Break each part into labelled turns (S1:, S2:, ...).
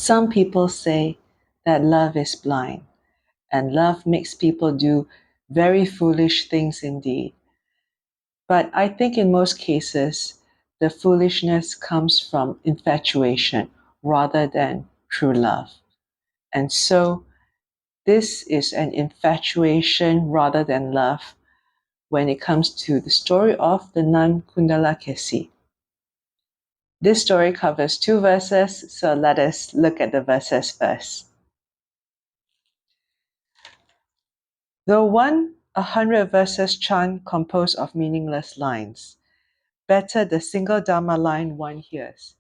S1: Some people say that love is blind, and love makes people do very foolish things indeed. But I think in most cases, the foolishness comes from infatuation rather than true love. And so this is an infatuation rather than love when it comes to the story of the nun Kundalakesi. This story covers 2 verses, so let us look at the verses first. Though 100 verses chant composed of meaningless lines, better the single Dhamma-line one hears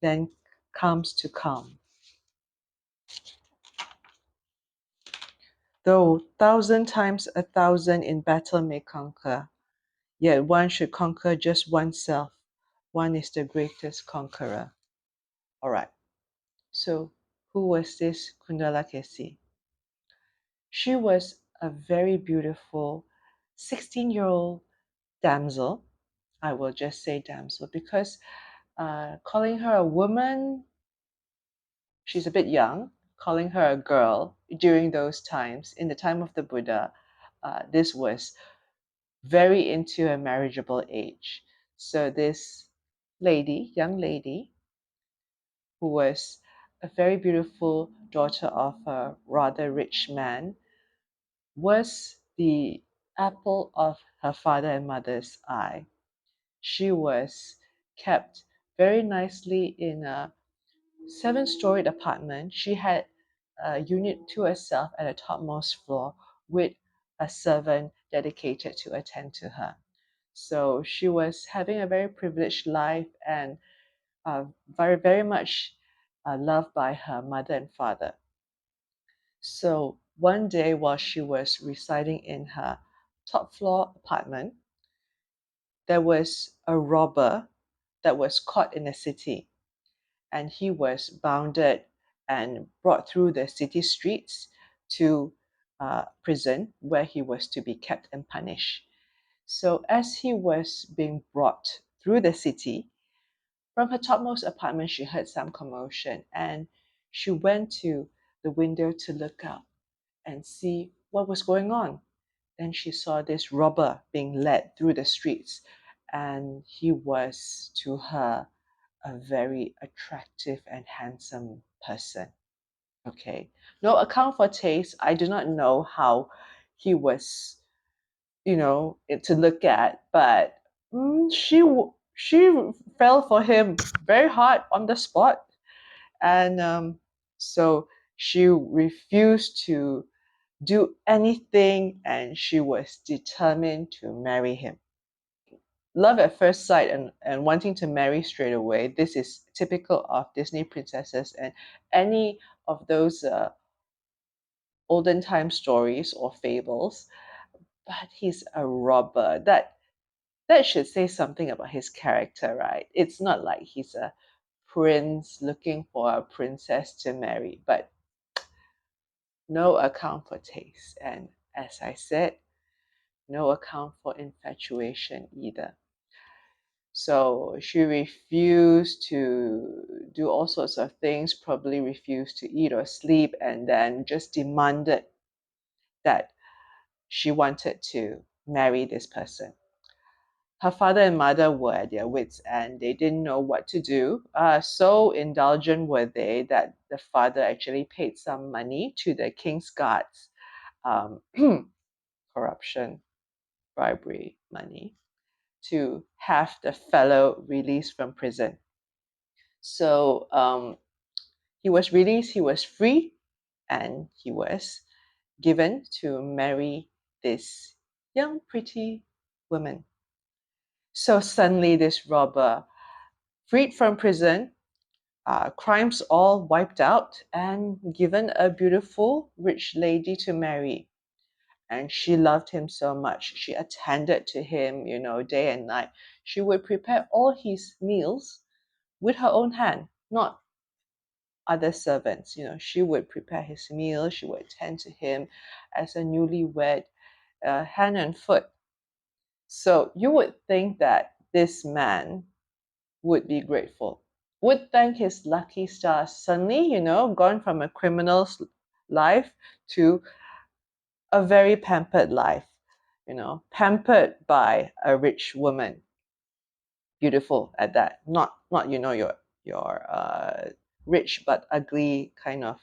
S1: than comes to calm. Though 1,000 times 1,000 in battle may conquer, yet one should conquer just oneself. One is the greatest conqueror. All right. So, who was this Kundalakesi? She was a very beautiful 16-year-old damsel. I will just say damsel because calling her a woman, she's a bit young. Calling her a girl during those times, in the time of the Buddha, this was very into a marriageable age. So this young lady, who was a very beautiful daughter of a rather rich man, was the apple of her father and mother's eye. She was kept very nicely in a 7-storied apartment. She had a unit to herself at the topmost floor with a servant dedicated to attend to her. So she was having a very privileged life and very, very much loved by her mother and father. So one day while she was residing in her top floor apartment, there was a robber that was caught in the city, and he was bounded and brought through the city streets to prison where he was to be kept and punished. So as he was being brought through the city, from her topmost apartment, she heard some commotion, and she went to the window to look out and see what was going on. Then she saw this robber being led through the streets, and he was to her a very attractive and handsome person. Okay, no account for taste. I do not know how he was, to look at, but she fell for him very hard on the spot, and so she refused to do anything, and she was determined to marry him. Love at first sight and wanting to marry straight away. This is typical of Disney princesses and any of those olden time stories or fables. But he's a robber. That should say something about his character, right? It's not like he's a prince looking for a princess to marry, but no account for taste. And as I said, no account for infatuation either. So she refused to do all sorts of things, probably refused to eat or sleep, and then just demanded that she wanted to marry this person. Her father and mother were at their wits' end. They didn't know what to do. So indulgent were they that the father actually paid some money to the king's guards, um, corruption, bribery money, to have the fellow released from prison. So he was released, he was free, and he was given to marry this young, pretty woman. So suddenly, this robber, freed from prison, crimes all wiped out, and given a beautiful, rich lady to marry. And she loved him so much. She attended to him, day and night. She would prepare all his meals with her own hand, not other servants. She would prepare his meal. She would attend to him as a newlywed, hand and foot. So you would think that this man would be grateful. would thank his lucky stars. Suddenly, gone from a criminal's life to a very pampered life, pampered by a rich woman. Beautiful at that. Not your rich but ugly kind of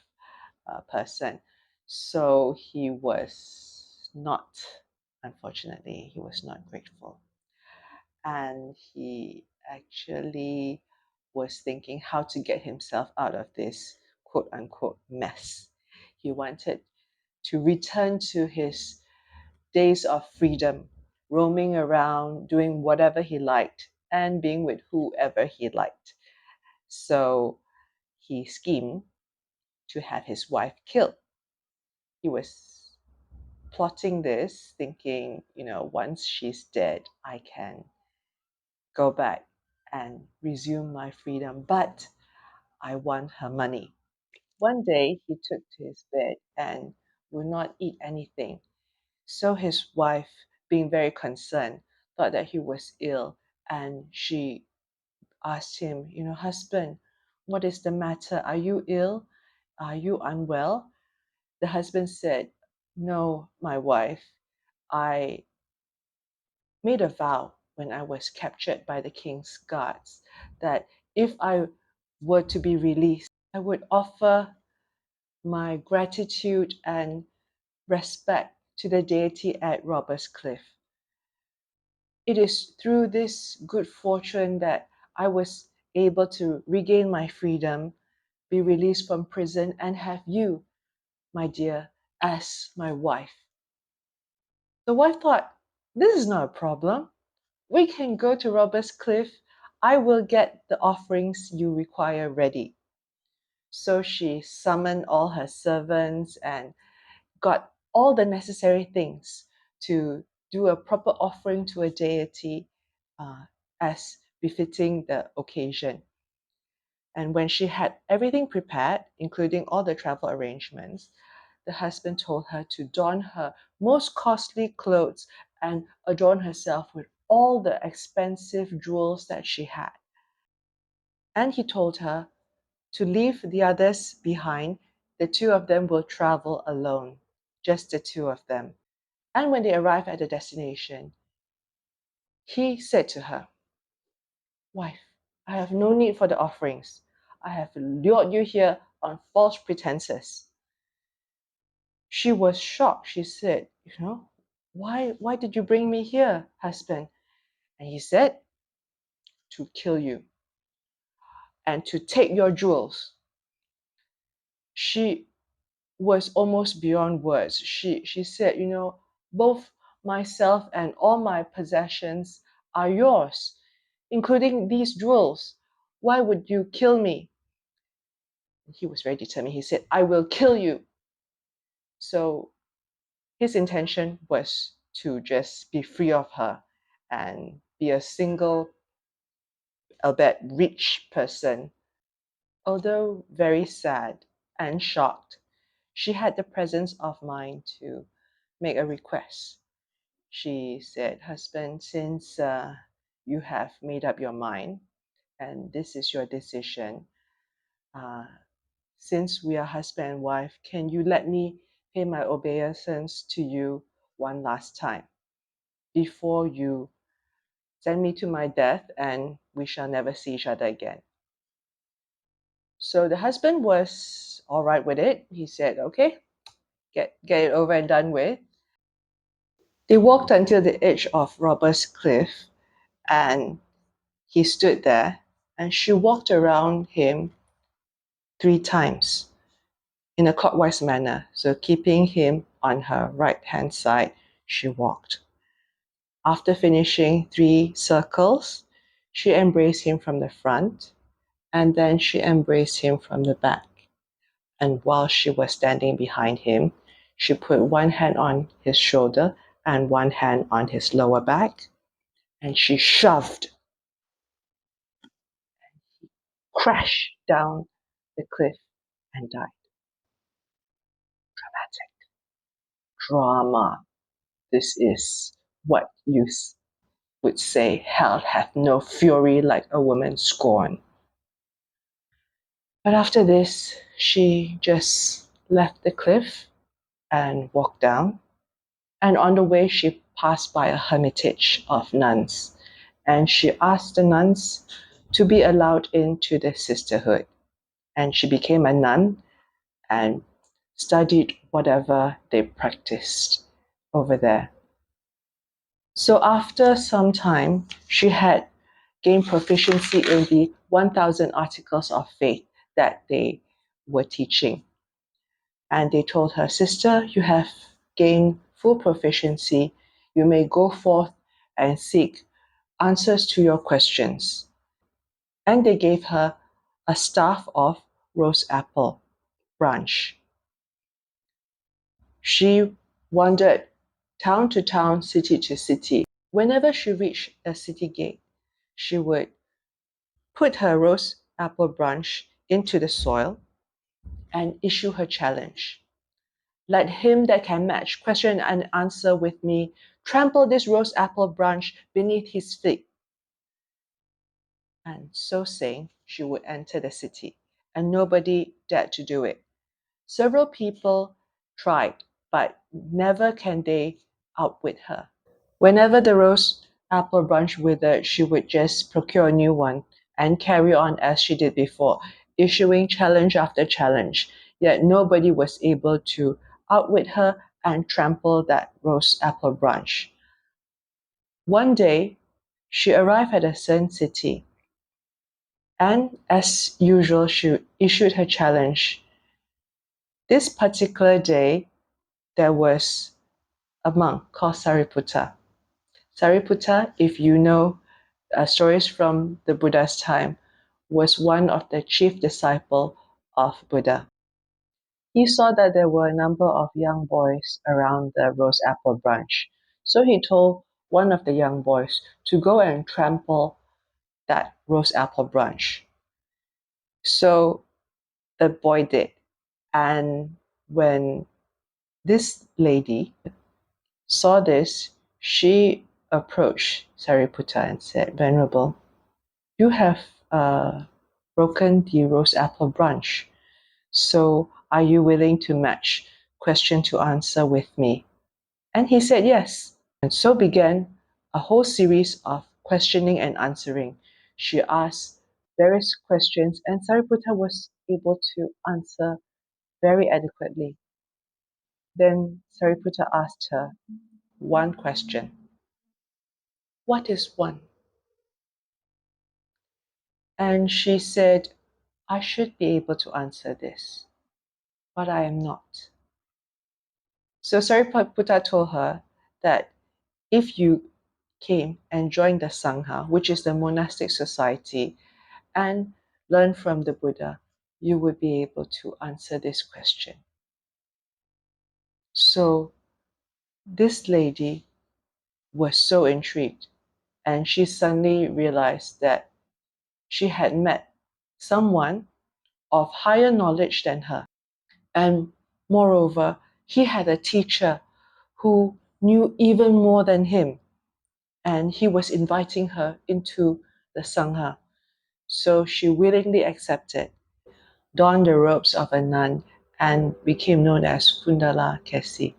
S1: person. So he was not, unfortunately, he was not grateful. And he actually was thinking how to get himself out of this quote unquote mess. He wanted to return to his days of freedom, roaming around, doing whatever he liked, and being with whoever he liked. So he schemed to have his wife killed. He was plotting this, thinking, once she's dead, I can go back and resume my freedom, but I want her money. One day he took to his bed and would not eat anything. So his wife, being very concerned, thought that he was ill, and she asked him, husband, what is the matter? Are you ill? Are you unwell? The husband said, no, my wife, I made a vow when I was captured by the king's guards that if I were to be released, I would offer my gratitude and respect to the deity at Robber's Cliff. It is through this good fortune that I was able to regain my freedom, be released from prison, and have you, my dear, as my wife. The wife thought, this is not a problem. We can go to Robber's Cliff. I will get the offerings you require ready. So she summoned all her servants and got all the necessary things to do a proper offering to a deity as befitting the occasion. And when she had everything prepared, including all the travel arrangements, the husband told her to don her most costly clothes and adorn herself with all the expensive jewels that she had. And he told her to leave the others behind. The two of them will travel alone, just the two of them. And when they arrived at the destination, he said to her, wife, I have no need for the offerings. I have lured you here on false pretenses. She was shocked. She said, why did you bring me here, husband? And he said, to kill you and to take your jewels. She was almost beyond words. She said, both myself and all my possessions are yours, including these jewels. Why would you kill me? He was very determined. He said, I will kill you. So his intention was to just be free of her and be a single, albeit rich person. Although very sad and shocked, she had the presence of mind to make a request. She said, husband, since you have made up your mind and this is your decision, uh, since we are husband and wife, can you let me pay my obeisance to you one last time before you send me to my death and we shall never see each other again? So the husband was all right with it. He said, okay, get it over and done with. They walked until the edge of Robber's Cliff, and he stood there, and she walked around him 3 times in a clockwise manner. So keeping him on her right hand side, she walked. After finishing 3 circles, she embraced him from the front, and then she embraced him from the back. And while she was standing behind him, she put one hand on his shoulder and one hand on his lower back, and she shoved, crashed down the cliff and died. Dramatic drama. This is what you would say, hell hath no fury like a woman scorned. But after this, she just left the cliff and walked down. And on the way, she passed by a hermitage of nuns. And she asked the nuns to be allowed into the sisterhood. And she became a nun and studied whatever they practiced over there. So after some time, she had gained proficiency in the 1,000 articles of faith that they were teaching. And they told her, "Sister, you have gained full proficiency. You may go forth and seek answers to your questions." And they gave her a staff of rose apple branch. She wandered town to town, city to city. Whenever she reached a city gate, she would put her rose apple branch into the soil and issue her challenge. "Let him that can match question and answer with me trample this rose apple branch beneath his feet." And so saying, she would enter the city, and nobody dared to do it. Several people tried, but never can they outwit her. Whenever the rose apple branch withered, she would just procure a new one and carry on as she did before, issuing challenge after challenge. Yet nobody was able to outwit her and trample that rose apple branch. One day, she arrived at a certain city, and as usual, she issued her challenge. This particular day, there was a monk called Sariputta. Sariputta, if you know stories from the Buddha's time, was one of the chief disciples of Buddha. He saw that there were a number of young boys around the rose apple branch. So he told one of the young boys to go and trample that rose apple branch. So the boy did. And when this lady saw this, she approached Sariputta and said, "Venerable, you have broken the rose apple branch. So are you willing to match question to answer with me?" And he said yes. And so began a whole series of questioning and answering. She asked various questions, and Sariputta was able to answer very adequately. Then Sariputta asked her one question: "What is one?" And she said, "I should be able to answer this, but I am not." So Sariputta told her that if you came and joined the Sangha, which is the monastic society, and learn from the Buddha, you would be able to answer this question. So this lady was so intrigued, and she suddenly realized that she had met someone of higher knowledge than her. And moreover, he had a teacher who knew even more than him, and he was inviting her into the Sangha. So she willingly accepted, donned the robes of a nun, and became known as Kundalakesi.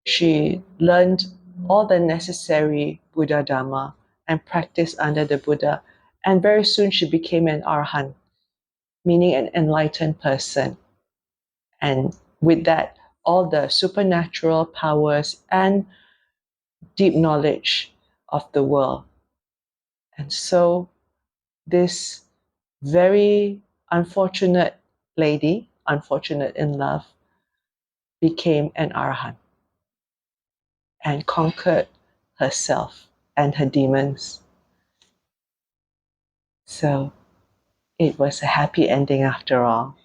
S1: She learned all the necessary Buddha Dhamma and practiced under the Buddha, and very soon she became an Arahat, meaning an enlightened person. And with that, all the supernatural powers and deep knowledge of the world. And so this very unfortunate lady, unfortunate in love, became an Arahat and conquered herself and her demons. So it was a happy ending after all.